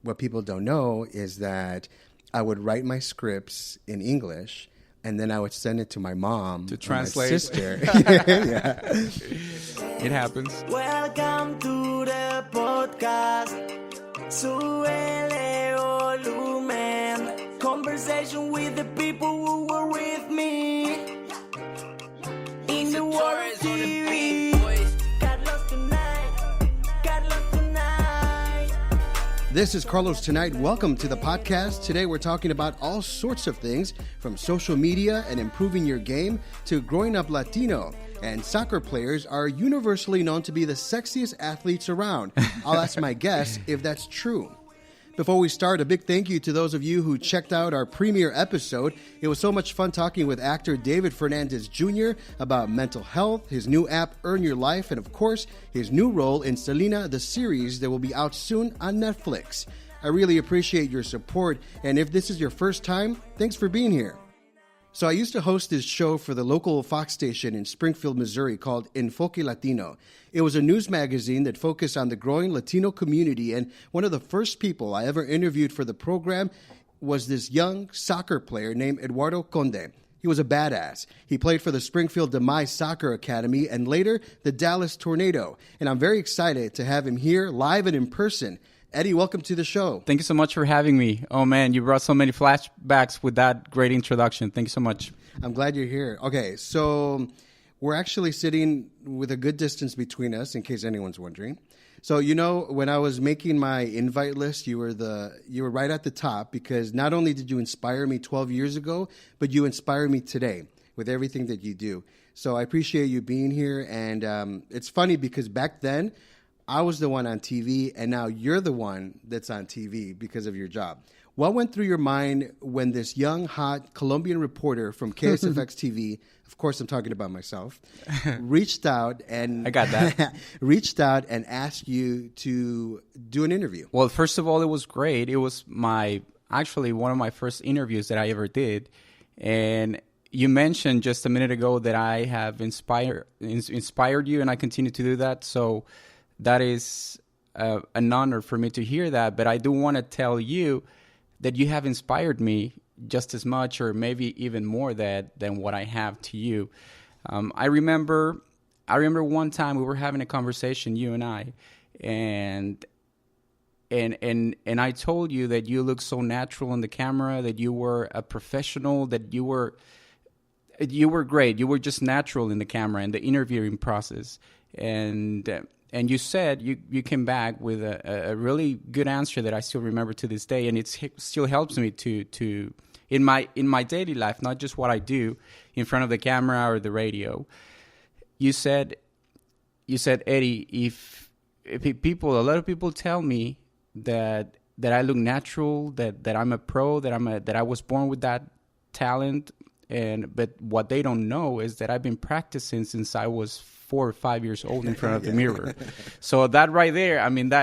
what people don't know is that I would write my scripts in English, and then I would send it to my mom to translate. My sister. Yeah. It happens. Welcome to the podcast. Súbele volumen. Conversation with the people who were with me. In the world of TV. Carlos tonight. This is Carlos Tonight. Welcome to the podcast. Today we're talking about all sorts of things, from social media and improving your game to growing up Latino. And soccer players are universally known to be the sexiest athletes around. I'll ask my guests if that's true. Before we start, a big thank you to those of you who checked out our premiere episode. It was so much fun talking with actor David Fernandez Jr. about mental health, his new app, Earn Your Life, and of course, his new role in Selena, the series that will be out soon on Netflix. I really appreciate your support, and if this is your first time, thanks for being here. So I used to host this show for the local Fox station in Springfield, Missouri called Enfoque Latino. It was a news magazine that focused on the growing Latino community, and one of the first people I ever interviewed for the program was this young soccer player named Eduardo Conde. He was a badass. He played for the Springfield Demise Soccer Academy and later the Dallas Tornado. And I'm very excited to have him here live and in person. Eddie, welcome to the show. Thank you so much for having me. Oh, man, you brought so many flashbacks with that great introduction. Thank you so much. I'm glad you're here. Okay, so we're actually sitting with a good distance between us, in case anyone's wondering. So, you know, when I was making my invite list, you were right at the top because not only did you inspire me 12 years ago, but you inspire me today with everything that you do. So I appreciate you being here. And it's funny because back then, I was the one on TV, and now you're the one that's on TV because of your job. What went through your mind when this young, hot Colombian reporter from KSFX TV, of course I'm talking about myself, reached out and I got that. reached out and asked you to do an interview? Well, first of all, it was great. It was actually one of my first interviews that I ever did. And you mentioned just a minute ago that I have inspired you, and I continue to do that. So that is an honor for me to hear that. But I do want to tell you that you have inspired me just as much or maybe even more than what I have to you. I remember one time we were having a conversation, you and I, and I told you that you look so natural on the camera, that you were a professional, that you were great. You were just natural in the camera and the interviewing process. And you said you came back with a really good answer that I still remember to this day, and it still helps me to in my daily life, not just what I do in front of the camera or the radio. You said, Eddie, if a lot of people tell me that I look natural, that I'm a pro, that I was born with that talent, but what they don't know is that I've been practicing since I was 4 or 5 years old in front of the mirror. So that right there, I mean,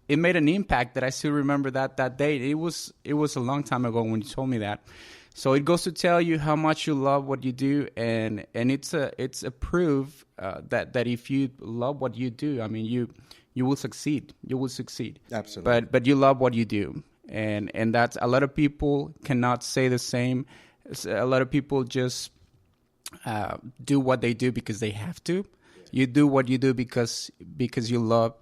it made an impact that I still remember that day. It was a long time ago when you told me that. So it goes to tell you how much you love what you do, and it's a proof that if you love what you do, I mean, you will succeed. You will succeed. Absolutely. But you love what you do, and that's, a lot of people cannot say the same. A lot of people just do what they do because they have to. You do what you do because you love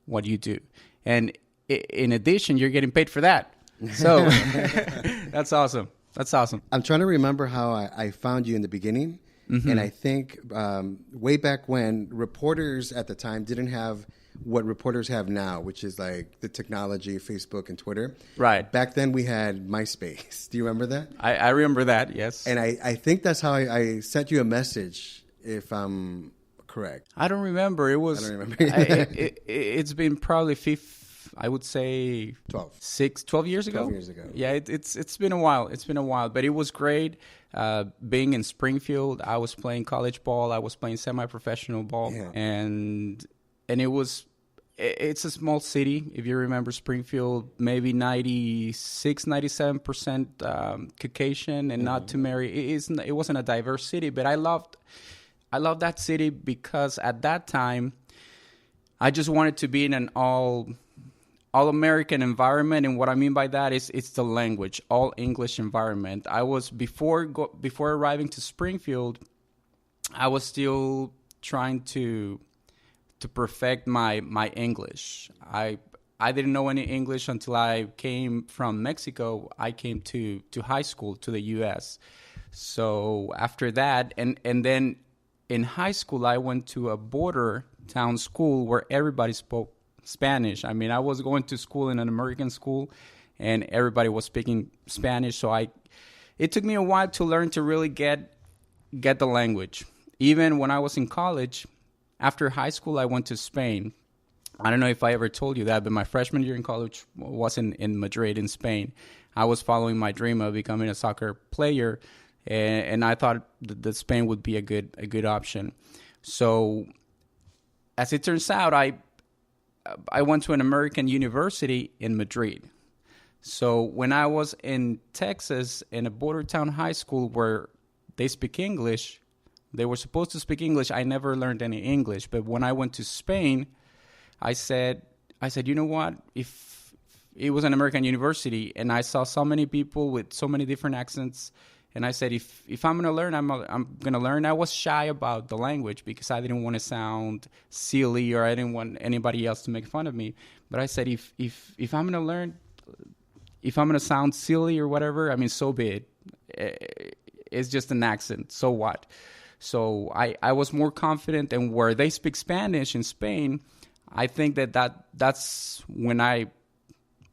what you do, and in addition, you're getting paid for that. So that's awesome. That's awesome. I'm trying to remember how I found you in the beginning, and I think way back when, reporters at the time didn't have what reporters have now, which is like the technology, Facebook and Twitter. Right. Back then we had MySpace. Do you remember that? I remember that, yes. And I think that's how I sent you a message, if I'm correct. I don't remember. It was. I don't remember. It's been probably I would say 12 years ago. 12 years ago. Yeah, it's been a while. It's been a while, but it was great. Being in Springfield, I was playing college ball. I was playing semi-professional ball, and it's a small city. If you remember Springfield, maybe 97% Caucasian and not too married. It wasn't a diverse city, but I loved that city because at that time, I just wanted to be in an all all American environment, and what I mean by that is it's the language, all English environment. I was before arriving to Springfield, I was still trying to perfect my English. I didn't know any English until I came from Mexico. I came to high school, to the U.S. So after that, and then in high school, I went to a border town school where everybody spoke Spanish. I mean, I was going to school in an American school, and everybody was speaking Spanish. So it took me a while to learn to really get the language. Even when I was in college, after high school, I went to Spain. I don't know if I ever told you that, but my freshman year in college was in Madrid, in Spain. I was following my dream of becoming a soccer player, and I thought that Spain would be a good option. So, as it turns out, I went to an American university in Madrid. So when I was in Texas in a border town high school where they speak English, they were supposed to speak English. I never learned any English. But when I went to Spain, I said, you know what? If it was an American university and I saw so many people with so many different accents, and I said, if I'm going to learn, I'm going to learn. I was shy about the language because I didn't want to sound silly, or I didn't want anybody else to make fun of me. But I said, if I'm going to learn, if I'm going to sound silly or whatever, I mean, so be it. It's just an accent. So what? So I was more confident, and where they speak Spanish in Spain, I think that's when I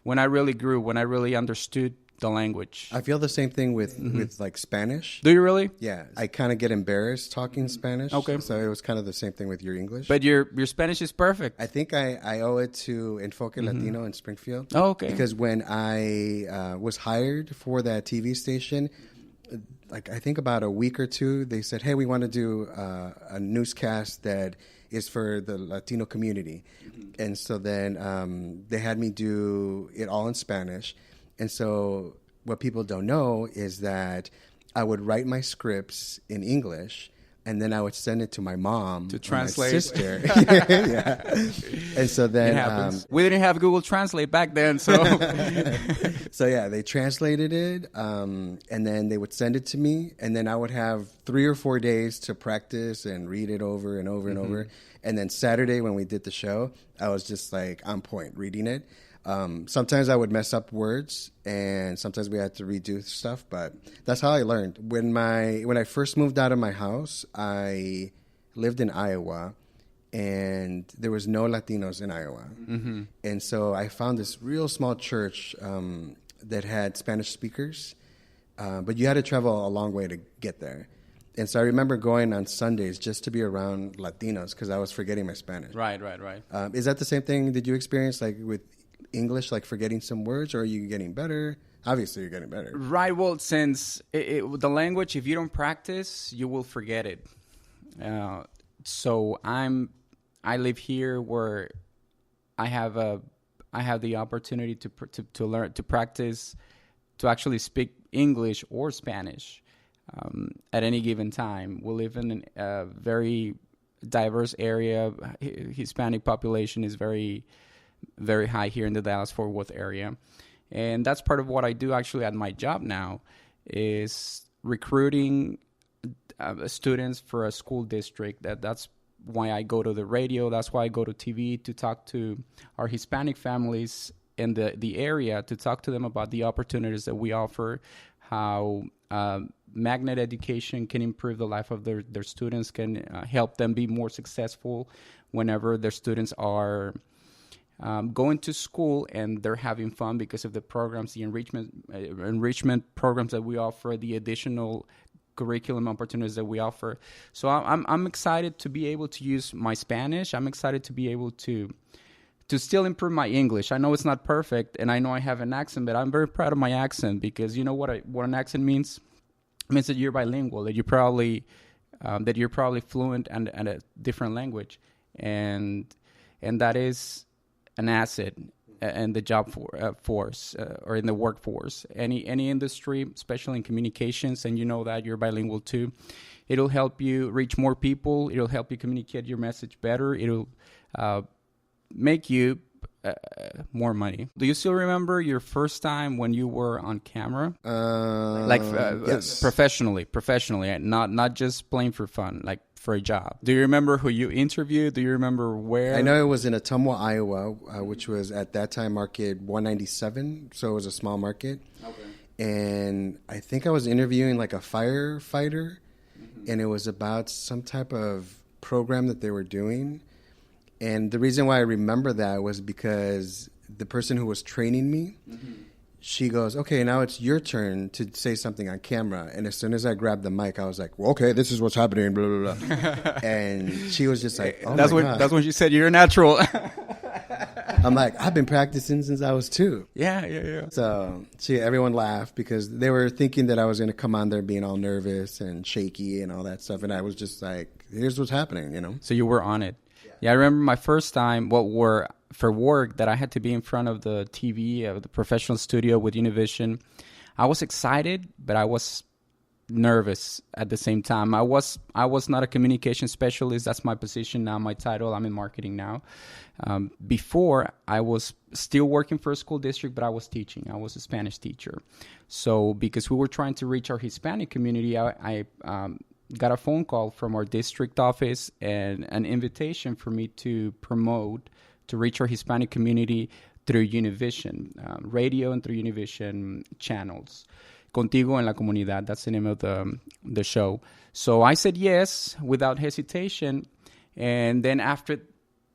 really grew, when I really understood the language. I feel the same thing with like Spanish. Do you really? Yeah, I kind of get embarrassed talking Spanish. Okay. So it was kind of the same thing with your English. But your Spanish is perfect. I think I owe it to Enfoque Latino in Springfield. Oh, okay. Because when I was hired for that TV station, like I think about a week or two, they said, hey, we want to do a newscast that is for the Latino community. And so then they had me do it all in Spanish. And so what people don't know is that I would write my scripts in English, and then I would send it to my mom to translate. My sister. Yeah. And so then we didn't have Google Translate back then, so so yeah, they translated it, and then they would send it to me, and then I would have 3 or 4 days to practice and read it over and over and over. And then Saturday when we did the show, I was just like on point reading it. Sometimes I would mess up words, and sometimes we had to redo stuff, but that's how I learned. When I first moved out of my house, I lived in Iowa, and there was no Latinos in Iowa. And so I found this real small church that had Spanish speakers, but you had to travel a long way to get there. And so I remember going on Sundays just to be around Latinos because I was forgetting my Spanish. Right. Is that the same thing? Did you experience like with English, like forgetting some words, or are you getting better? Obviously, you're getting better. Right. Well, since the language, if you don't practice, you will forget it. So I live here where I have the opportunity to learn, to practice, to actually speak English or Spanish at any given time. We live in a very diverse area. Hispanic population is very high here in the Dallas-Fort Worth area. And that's part of what I do actually at my job now, is recruiting students for a school district. That's why I go to the radio. That's why I go to TV, to talk to our Hispanic families in the area, to talk to them about the opportunities that we offer, how magnet education can improve the life of their students, can help them be more successful whenever their students are going to school and they're having fun because of the programs, the enrichment programs that we offer, the additional curriculum opportunities that we offer. So I'm excited to be able to use my Spanish. I'm excited to be able to still improve my English. I know it's not perfect, and I know I have an accent, but I'm very proud of my accent, because you know what an accent means? It means that you're bilingual, that you're probably fluent and a different language, and that is an asset in the job force or in the workforce. Any industry, especially in communications, and you know that you're bilingual too, it'll help you reach more people. It'll help you communicate your message better. It'll make you more money. Do you still remember your first time when you were on camera? Yes. Professionally, not just playing for fun, like for a job. Do you remember who you interviewed? Do you remember where? I know it was in Ottumwa, Iowa, which was at that time market 197, so it was a small market. Okay. And I think I was interviewing like a firefighter, and it was about some type of program that they were doing. And the reason why I remember that was because the person who was training me, she goes, okay, now it's your turn to say something on camera. And as soon as I grabbed the mic, I was like, well, okay, this is what's happening, blah, blah, blah. And she was just like, oh that's my when God. That's when she said, you're a natural. I'm like, I've been practicing since I was 2. Yeah. So everyone laughed because they were thinking that I was going to come on there being all nervous and shaky and all that stuff. And I was just like, here's what's happening, you know? So you were on it. Yeah, I remember my first time, for work, that I had to be in front of the TV, the professional studio with Univision. I was excited, but I was nervous at the same time. I was not a communication specialist. That's my position now, my title. I'm in marketing now. Before, I was still working for a school district, but I was teaching. I was a Spanish teacher. So because we were trying to reach our Hispanic community, I got a phone call from our district office and an invitation for me to reach our Hispanic community through Univision radio and through Univision channels. Contigo en la Comunidad, that's the name of the show. So I said yes without hesitation. And then after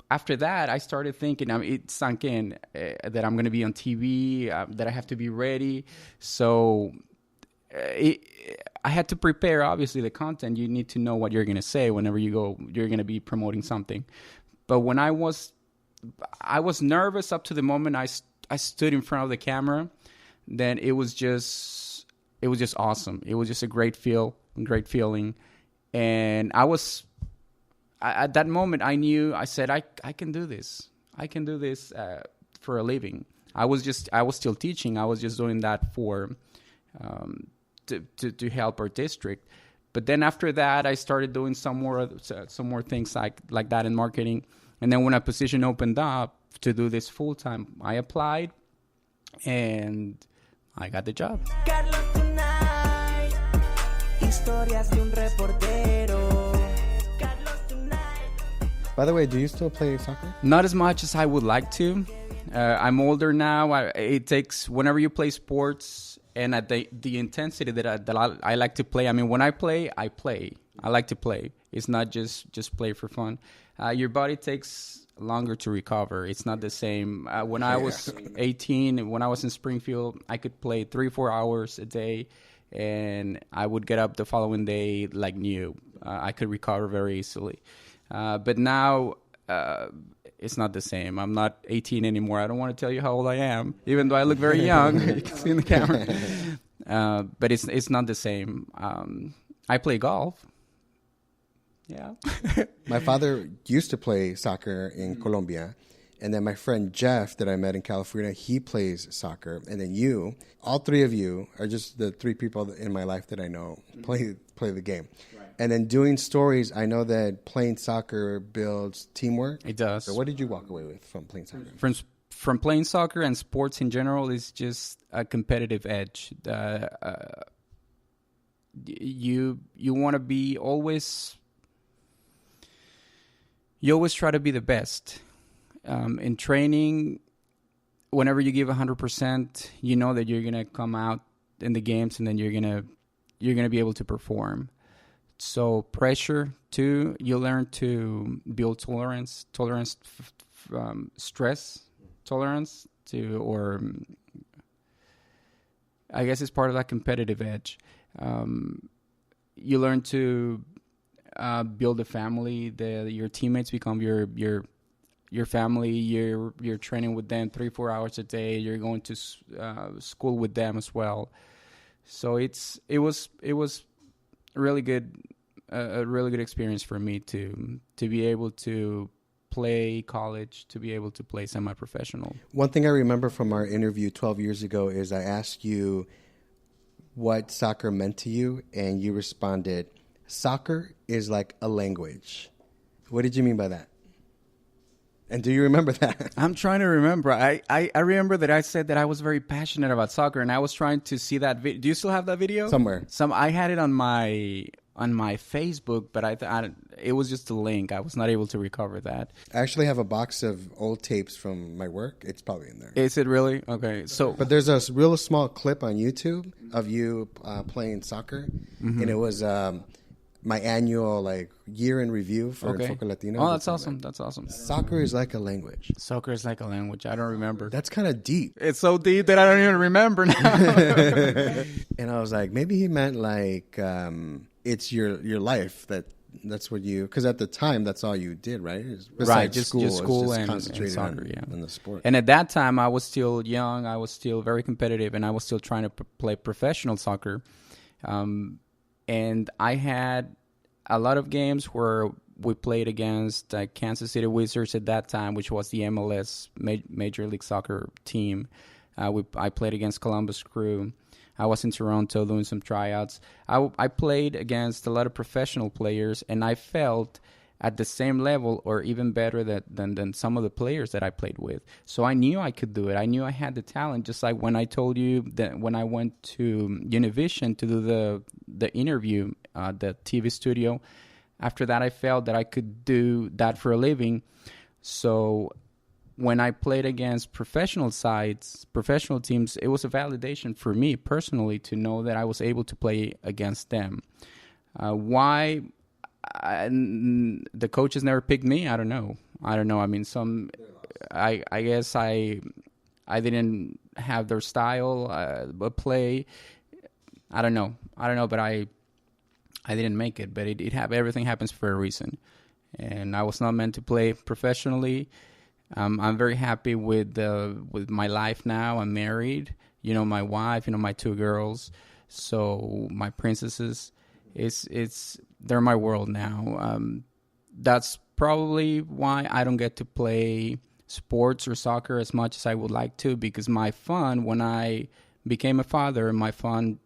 that, I started thinking, it sunk in that I'm going to be on TV, that I have to be ready. So I had to prepare, obviously, the content. You need to know what you're going to say whenever you go. You're going to be promoting something. But when I was nervous up to the moment I stood in front of the camera. Then it was just awesome. It was just a great feeling. And at that moment, I said, I can do this. I can do this for a living. I was still teaching. I was just doing that for to help our district. But then after that, I started doing some more things like that in marketing. And then when a position opened up to do this full time, I applied, and I got the job. By the way, do you still play soccer? Not as much as I would like to. I'm older now. It takes, whenever you play sports and at the intensity that I like to play. I mean, when I play, I play. I like to play. It's not just play for fun. Your body takes longer to recover. It's not the same. When I was 18, when I was in Springfield, I could play 3-4 hours a day, and I would get up the following day like new. I could recover very easily. But now it's not the same. I'm not 18 anymore. I don't want to tell you how old I am, even though I look very young. You can see in the camera. But it's not the same. I play golf. Yeah. My father used to play soccer in Colombia. And then my friend Jeff that I met in California, he plays soccer. And then you, all three of you are just the 3 people in my life that I know play the game. Right. And then doing stories, I know that playing soccer builds teamwork. It does. So what did you walk away with from playing soccer? From playing soccer and sports in general is just a competitive edge. You want to be always... You always try to be the best. In training, whenever you give 100%, you know that you're gonna come out in the games, and then you're gonna be able to perform. So pressure too. You learn to build tolerance, stress tolerance or I guess it's part of that competitive edge. You learn to build a family. Your teammates become your family. You're training with them 3-4 hours a day. You're going to school with them as well. So it was really good, a really good experience for me to be able to play college, to be able to play semi-professional. One thing I remember from our interview 12 years ago is I asked you what soccer meant to you, and you responded, "Soccer is like a language." What did you mean by that? And do you remember that? I'm trying to remember. I remember that I said that I was very passionate about soccer, and I was trying to see that video. Do you still have that video? Somewhere. I had it on my Facebook, but it was just a link. I was not able to recover that. I actually have a box of old tapes from my work. It's probably in there. Is it really? Okay. So, but there's a real small clip on YouTube of you playing soccer, and it was my annual year in review for Foco Latino. Oh, that's awesome. That's awesome. Soccer is like a language. Soccer is like a language. I don't remember. That's kind of deep. It's so deep that I don't even remember now. And I was like, maybe he meant it's your life that's what you, because at the time that's all you did, right? Right, just school and concentrated soccer, on the sport. And at that time, I was still young. I was still very competitive, and I was still trying to play professional soccer. And I had a lot of games where we played against Kansas City Wizards at that time, which was the MLS Major League Soccer team. I played against Columbus Crew. I was in Toronto doing some tryouts. I played against a lot of professional players, and I felt at the same level or even better than some of the players that I played with. So I knew I could do it. I knew I had the talent, just like when I told you that when I went to Univision to do the interview, the TV studio. After that, I felt that I could do that for a living. So when I played against professional teams, it was a validation for me personally to know that I was able to play against them. Why the coaches never picked me? I don't know. I mean, I guess I didn't have their style of play. I don't know, but I didn't make it. But everything happens for a reason, and I was not meant to play professionally. I'm very happy with my life now. I'm married. My wife. My 2 girls. So my princesses. They're my world now. That's probably why I don't get to play sports or soccer as much as I would like to, because my fun when I became a father, my fun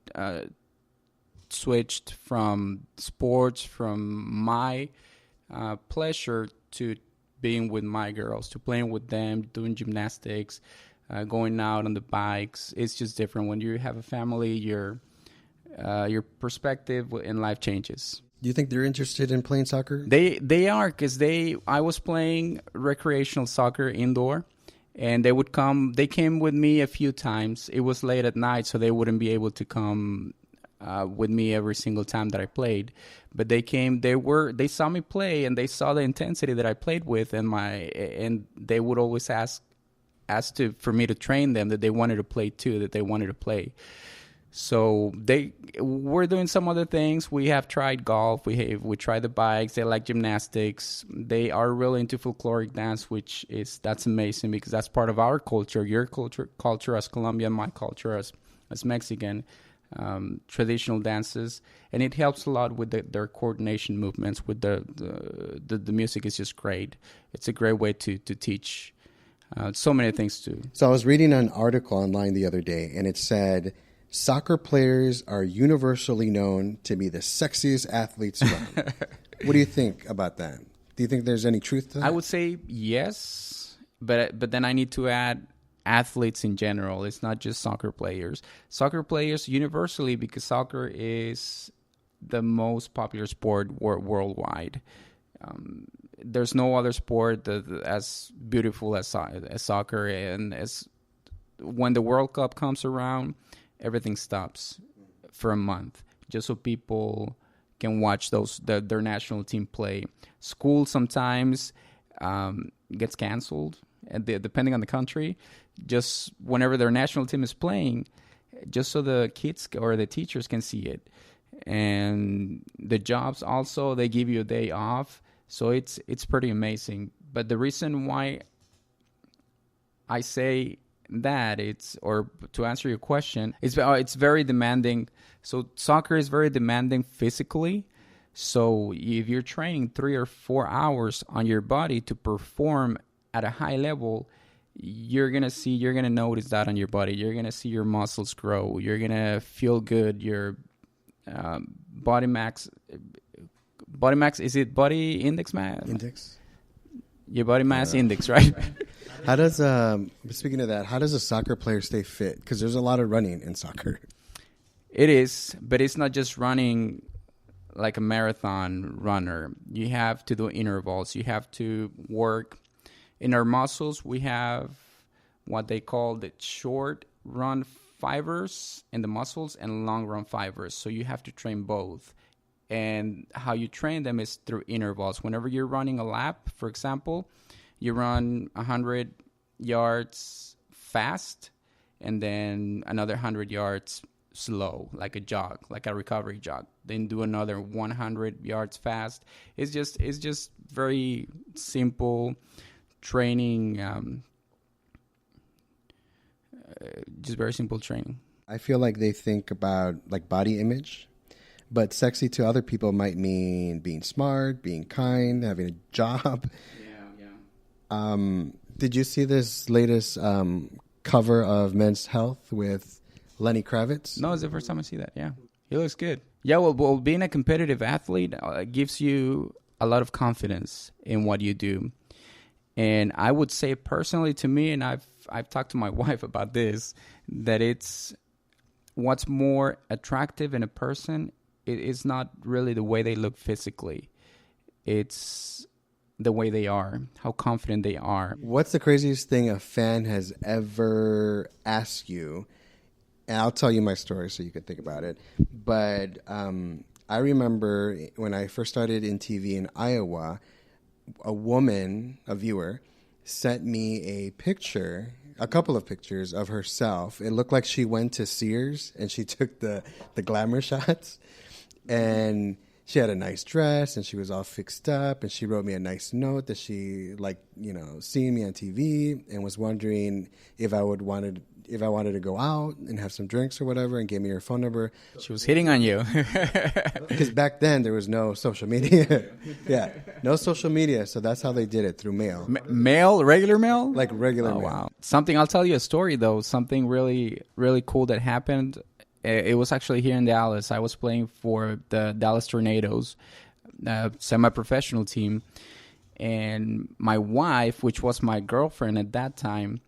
switched from sports, from my pleasure to being with my girls, to playing with them, doing gymnastics, going out on the bikes. It's just different. When you have a family, your perspective in life changes. Do you think they're interested in playing soccer? They are, because I was playing recreational soccer indoor, and they came with me a few times. It was late at night, so they wouldn't be able to come with me every single time that I played. But they came. They saw me play, and they saw the intensity that I played with, and they would always ask for me to train them, that they wanted to play too, that they wanted to play. So we're doing some other things. We have tried golf. We tried the bikes. They like gymnastics. They are really into folkloric dance, that's amazing, because that's part of our culture. Your culture as Colombian, my culture as Mexican. Traditional dances, and it helps a lot with their coordination movements. With the music is just great. It's a great way to teach so many things too. So I was reading an article online the other day, and it said soccer players are universally known to be the sexiest athletes around. What do you think about that? Do you think there's any truth to that? I would say yes, but then I need to add athletes in general. It's not just soccer players. Soccer players universally, because soccer is the most popular sport worldwide. There's no other sport as beautiful as soccer, and as when the World Cup comes around, everything stops for a month just so people can watch their national team play. School sometimes gets canceled, and depending on the country, just whenever their national team is playing, just so the kids or the teachers can see it. And the jobs also, they give you a day off, so it's pretty amazing. But the reason why I say that, to answer your question, it's very demanding. So soccer is very demanding physically. So if you're training 3 or 4 hours on your body to perform at a high level, you're gonna notice that on your body. You're gonna see your muscles grow. You're gonna feel good. Your body max, is it body index max? Index. Your body mass index, right? How does speaking of that, how does a soccer player stay fit? Because there's a lot of running in soccer. It is, but it's not just running like a marathon runner. You have to do intervals. You have to work. In our muscles, we have what they call the short run fibers in the muscles and long run fibers. So you have to train both. And how you train them is through intervals. Whenever you're running a lap, for example, you run 100 yards fast and then another 100 yards slow, like a jog, like a recovery jog. Then do another 100 yards fast. It's just very simple training, just very simple training. I feel like they think about like body image, but sexy to other people might mean being smart, being kind, having a job. Yeah. Did you see this latest cover of Men's Health with Lenny Kravitz? No, it's the first time I see that. Yeah, he looks good. Yeah, well being a competitive athlete gives you a lot of confidence in what you do. And I would say personally to me, and I've talked to my wife about this, that it's what's more attractive in a person. It is not really the way they look physically. It's the way they are, how confident they are. What's the craziest thing a fan has ever asked you? And I'll tell you my story so you can think about it. But I remember when I first started in TV in Iowa, a woman, a viewer, sent me a couple of pictures of herself. It looked like she went to Sears and she took the glamour shots. And she had a nice dress and she was all fixed up, and she wrote me a nice note that she seeing me on TV and was wondering if I wanted to go out and have some drinks or whatever, and gave me her phone number. She was hitting on you. Because back then there was no social media. Yeah, no social media, so that's how they did it, through mail. Mail? Regular mail? Like regular mail. Wow. I'll tell you a story though, something really, really cool that happened. It was actually here in Dallas. I was playing for the Dallas Tornadoes, semi-professional team. And my wife, which was my girlfriend at that time,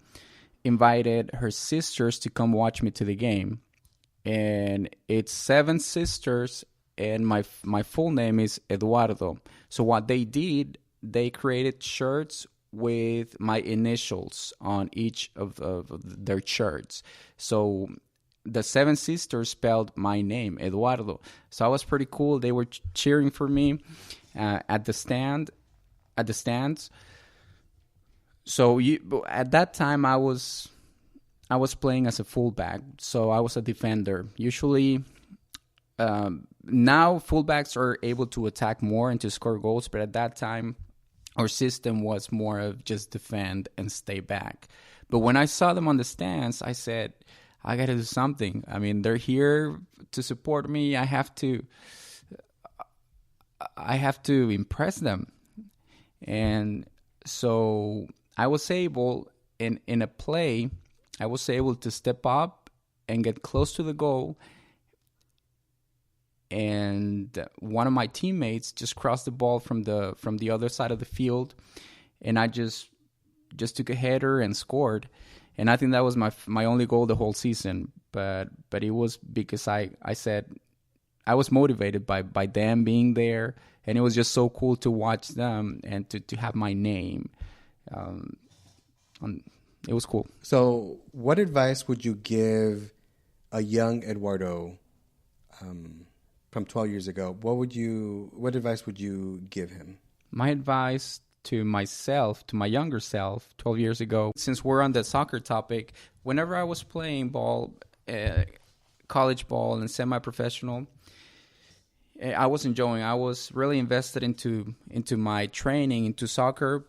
invited her sisters to come watch me to the game. And it's 7 sisters, and my full name is Eduardo. So what they did, they created shirts with my initials on each of their shirts. So the 7 sisters spelled my name, Eduardo. So I was pretty cool. They were cheering for me at the stands. So at that time, I was playing as a fullback. So I was a defender. Usually, now fullbacks are able to attack more and to score goals. But at that time, our system was more of just defend and stay back. But when I saw them on the stands, I said, I got to do something. I mean, they're here to support me. I have to impress them. And so I was able, in a play, I was able to step up and get close to the goal. And one of my teammates just crossed the ball from the other side of the field, and I just took a header and scored. And I think that was my only goal the whole season. But it was because I said I was motivated by them being there, and it was just so cool to watch them and to have my name. It was cool. So what advice would you give a young Eduardo from 12 years ago? What advice would you give him? My advice to myself, to my younger self, 12 years ago, since we're on the soccer topic, whenever I was playing ball, college ball and semi-professional, I was enjoying. I was really invested into my training, into soccer,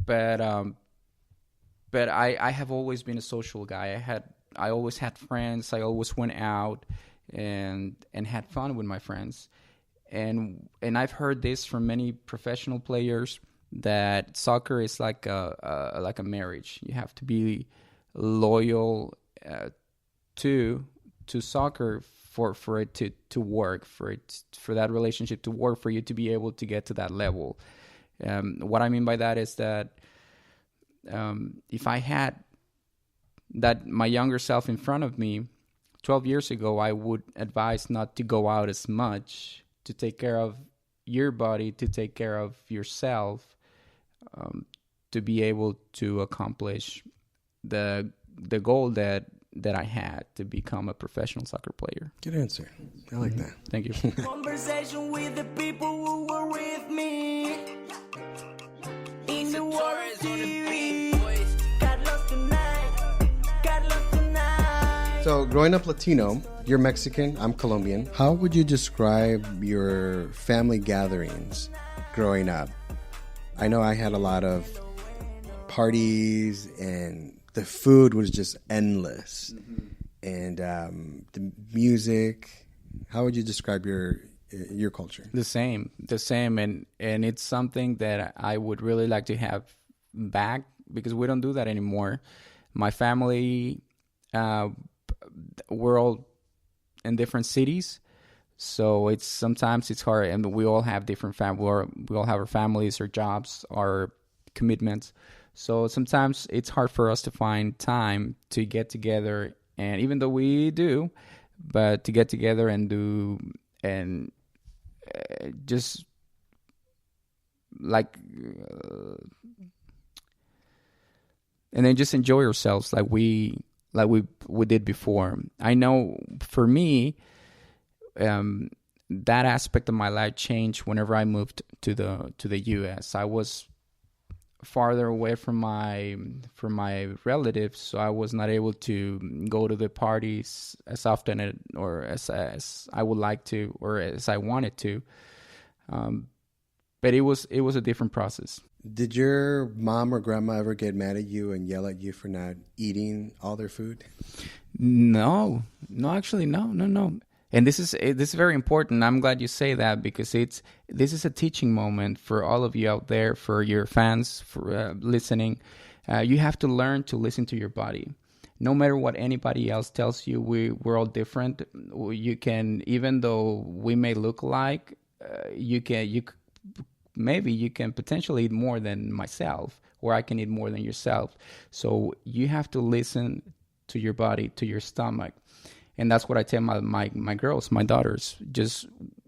but I have always been a social guy. I always had friends. I always went out and had fun with my friends. And I've heard this from many professional players, that soccer is like a marriage. You have to be loyal to soccer for it to work, for that relationship to work, for you to be able to get to that level. What I mean by that is that if I had that my younger self in front of me 12 years ago, I would advise not to go out as much, to take care of your body, to take care of yourself, to be able to accomplish the goal that I had to become a professional soccer player. Good answer. I like that. Thank you. Conversation with the people who were with me in the World TV. Carlos tonight, Carlos tonight. So, growing up Latino, you're Mexican, I'm Colombian. How would you describe your family gatherings growing up? I know I had a lot of parties, and the food was just endless. And the music. How would you describe your culture? The same, and it's something that I would really like to have back, because we don't do that anymore. My family, we're all in different cities, so sometimes it's hard, and we all have different families. We all have our families, our jobs, our commitments. So sometimes it's hard for us to find time to get together, and even though we do, but to get together and do and just like and then just enjoy ourselves like we did before. I know for me, that aspect of my life changed whenever I moved to the U.S. I was farther away from my relatives, so I was not able to go to the parties as often or as I would like to, or as I wanted to. But it was a different process. Did your mom or grandma ever get mad at you and yell at you for not eating all their food? No, actually, no. And this is very important. I'm glad you say that, because this is a teaching moment for all of you out there, for your fans, for listening. You have to learn to listen to your body. No matter what anybody else tells you, we're all different. You can, even though we may look alike, maybe you can potentially eat more than myself, or I can eat more than yourself. So you have to listen to your body, to your stomach. And that's what I tell my girls, my daughters. Just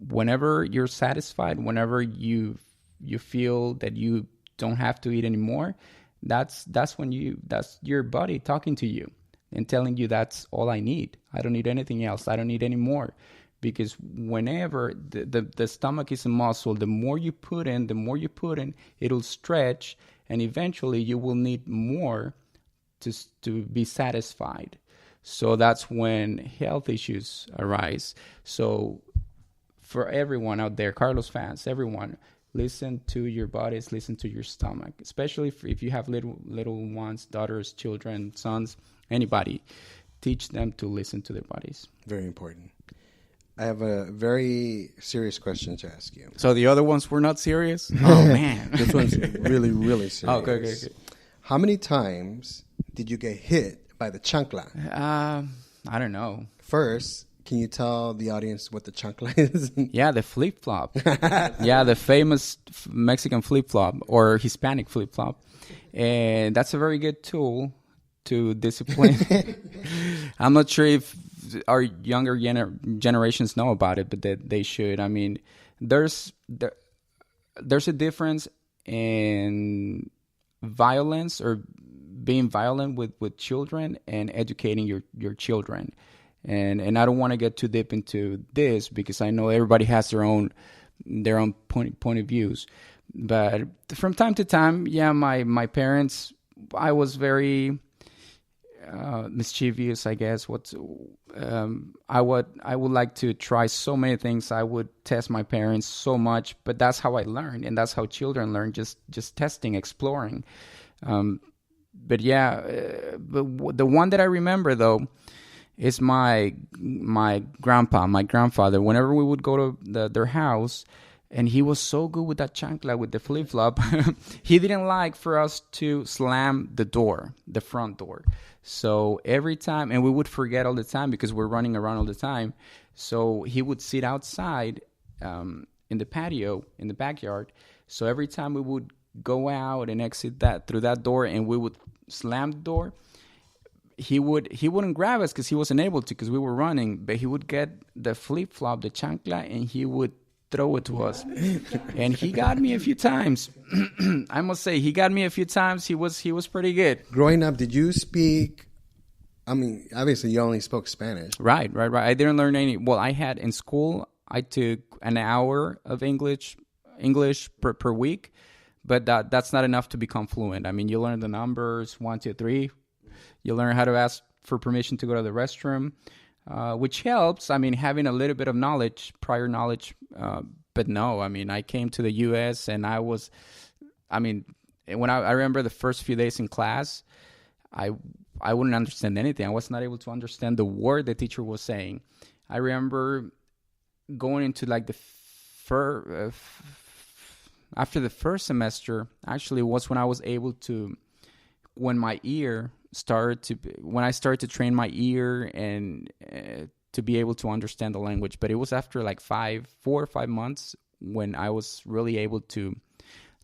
whenever you're satisfied, whenever you feel that you don't have to eat anymore, that's your body talking to you and telling you that's all I need. I don't need anything else. I don't need any more. Because whenever the stomach is a muscle, the more you put in, it'll stretch, and eventually you will need more to be satisfied. So that's when health issues arise. So for everyone out there, Carlos fans, everyone, listen to your bodies, listen to your stomach, especially if you have little ones, daughters, children, sons, anybody. Teach them to listen to their bodies. Very important. I have a very serious question to ask you. So the other ones were not serious? Oh, man. This one's really, really serious. Oh, okay. How many times did you get hit by the chancla? I don't know. First, can you tell the audience what the chancla is? Yeah, the flip-flop. Yeah, the famous Mexican flip-flop or Hispanic flip-flop. And that's a very good tool to discipline. I'm not sure if our younger generations know about it, but they should. I mean, there's a difference in violence or being violent with children and educating your children. And I don't want to get too deep into this, because I know everybody has their own point of views. But from time to time, yeah, my parents, I was very mischievous, I guess. I would like to try so many things. I would test my parents so much, but that's how I learned, and that's how children learn, just testing, exploring. But yeah, but the one that I remember though is my grandfather. Whenever we would go to their house, and he was so good with that chancla, with the flip-flop, he didn't like for us to slam the front door. So every time, and we would forget all the time because we're running around all the time. So he would sit outside in the patio, in the backyard, So every time we would go out and exit that through that door, and we would slam the door, he wouldn't grab us because he wasn't able to, because we were running. But he would get the flip flop, the chancla, and he would throw it to us. And he got me a few times. I must say, he got me a few times. He was pretty good. Growing up, did you speak? I mean, obviously, you only spoke Spanish. Right. I didn't learn any. Well, I had in school, I took an hour of English per week, but that's not enough to become fluent. I mean, you learn the numbers 1, 2, 3. You learn how to ask for permission to go to the restroom, which helps. I mean, having a little bit of knowledge, prior knowledge. But no, I mean, I came to the U.S. and when I remember the first few days in class, I wouldn't understand anything. I was not able to understand the word the teacher was saying. I remember going into like the after the first semester, actually was when I was able to, when I started to train my ear and to be able to understand the language. But it was after like 4 or 5 months when I was really able to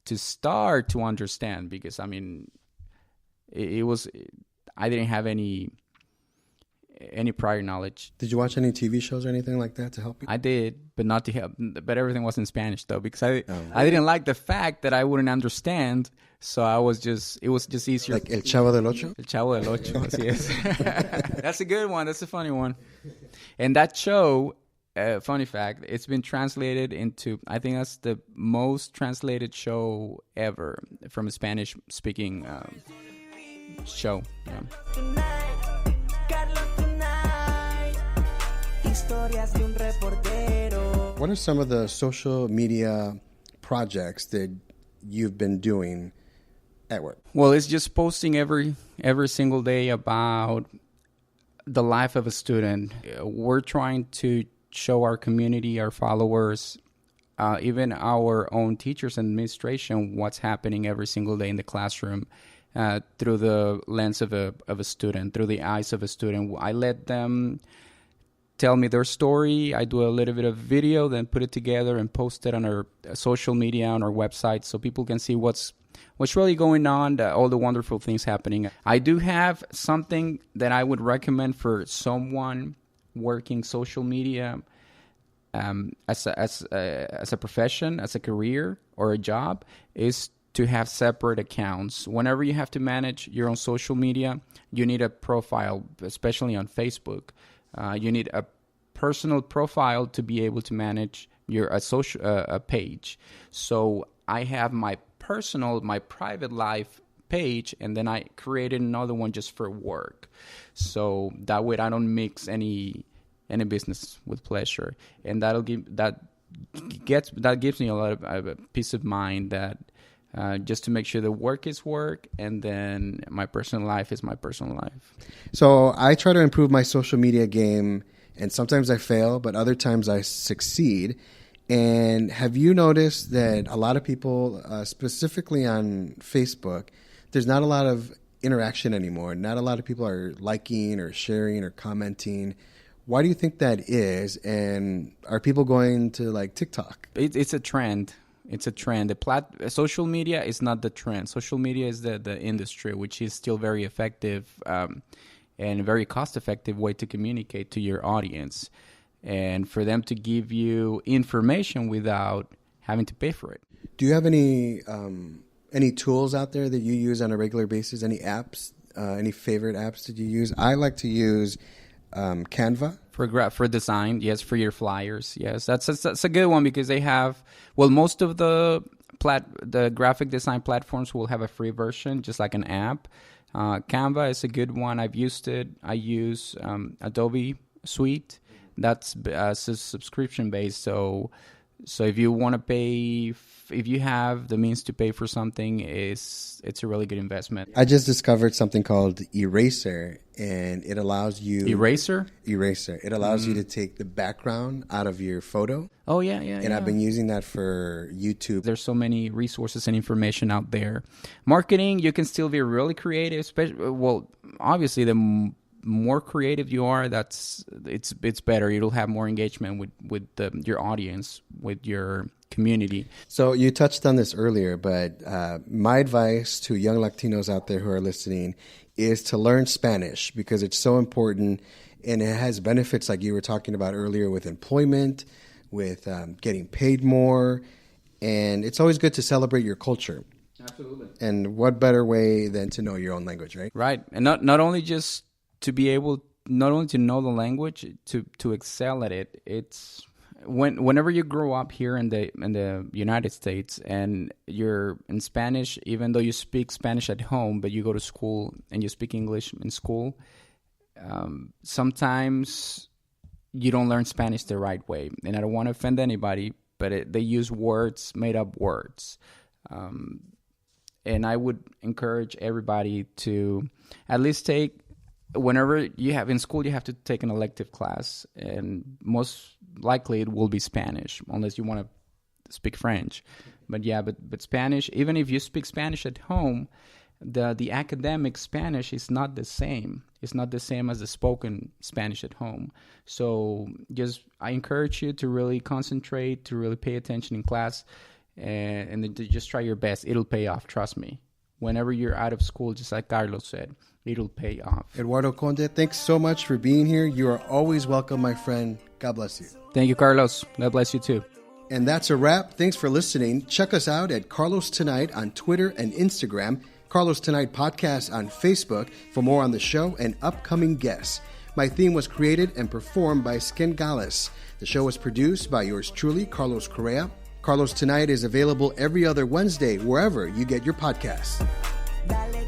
start to understand, because I mean, I didn't have any prior knowledge. Did you watch any TV shows or anything like that to help you? I did, but not to help. But everything was in Spanish though, because I didn't like the fact that I wouldn't understand. So it was just easier. Like El Chavo del Ocho? El Chavo del Ocho, yes. That's a good one. That's a funny one. And that show, funny fact, it's been translated into, I think that's the most translated show ever from a Spanish-speaking show. Yeah. What are some of the social media projects that you've been doing at work? Well, it's just posting every single day about the life of a student. We're trying to show our community, our followers, even our own teachers and administration, what's happening every single day in the classroom through the lens of a student, through the eyes of a student. I let them tell me their story. I do a little bit of video, then put it together and post it on our social media, on our website, so people can see what's really going on, all the wonderful things happening. I do have something that I would recommend for someone working social media as a profession, as a career or a job, is to have separate accounts. Whenever you have to manage your own social media, you need a profile, especially on Facebook. You need a personal profile to be able to manage your social page. So I have my private life page, and then I created another one just for work. So that way I don't mix any business with pleasure, and that gives me a lot of peace of mind that. Just to make sure the work is work, and then my personal life is my personal life. So I try to improve my social media game, and sometimes I fail, but other times I succeed. And have you noticed that a lot of people, specifically on Facebook, there's not a lot of interaction anymore. Not a lot of people are liking or sharing or commenting. Why do you think that is? And are people going to like TikTok? It's a trend. It's a trend. Social media is not the trend. Social media is the industry, which is still very effective and a very cost-effective way to communicate to your audience, and for them to give you information without having to pay for it. Do you have any tools out there that you use on a regular basis? Any apps? Any favorite apps that you use? I like to use Canva. For design, yes, for your flyers, yes. That's a good one, because they have, well, most of the graphic design platforms will have a free version, just like an app. Canva is a good one. I've used it. I use Adobe Suite. That's subscription based. So if you want to pay, if you have the means to pay for something, it's a really good investment. I just discovered something called Eraser, and it allows you... Eraser? It allows you to take the background out of your photo. Oh, yeah. And I've been using that for YouTube. There's so many resources and information out there. Marketing, you can still be really creative. Especially, well, obviously, the more creative you are, it's better. You'll have more engagement with your audience with your community. So you touched on this earlier, but my advice to young Latinos out there who are listening is to learn Spanish because it's so important and it has benefits like you were talking about earlier with employment, with getting paid more, and it's always good to celebrate your culture. Absolutely. And what better way than to know your own language, right? Right. And not only just to be able, not only to know the language, to excel at it. It's whenever you grow up here in the United States and you're in Spanish, even though you speak Spanish at home, but you go to school and you speak English in school, sometimes you don't learn Spanish the right way. And I don't want to offend anybody, but they use words, made up words. And I would encourage everybody to at least take, whenever you have in school, you have to take an elective class, and most likely it will be Spanish, unless you want to speak French. But Spanish, even if you speak Spanish at home, the academic Spanish is not the same. It's not the same as the spoken Spanish at home. So I encourage you to really concentrate, to really pay attention in class, and then to just try your best. It'll pay off, trust me. Whenever you're out of school, just like Carlos said, it'll pay off. Eduardo Conde, thanks so much for being here. You are always welcome, my friend. God bless you. Thank you, Carlos. God bless you too. And that's a wrap. Thanks for listening. Check us out at Carlos Tonight on Twitter and Instagram, Carlos Tonight Podcast on Facebook for more on the show and upcoming guests. My theme was created and performed by Skin Gales. The show was produced by yours truly, Carlos Correa. Carlos Tonight is available every other Wednesday wherever you get your podcasts. Dale